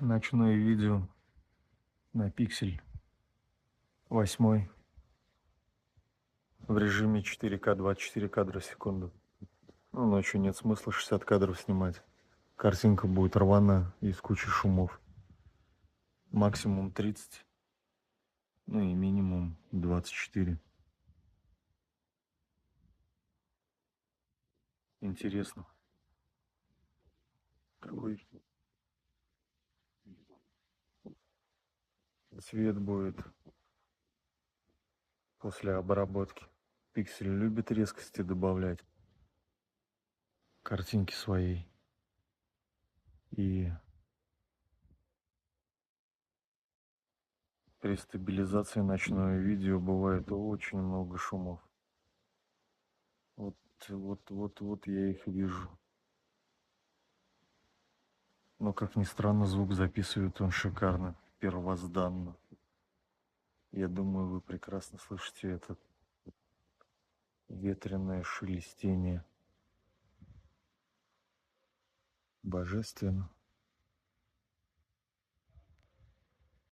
Ночное видео на Pixel 8 в режиме 4К 24 кадра в секунду. Ну, ночью нет смысла 60 кадров снимать. Картинка будет рваная и с кучей шумов. Максимум 30, ну и минимум 24. Интересно. Какой цвет будет после обработки. Pixel любит резкости добавлять картинки своей. И при стабилизации ночного видео бывает очень много шумов. Вот я их вижу. Но, как ни странно, звук записывает он шикарно, первозданно. Я думаю, вы прекрасно слышите это ветреное шелестение. Божественно.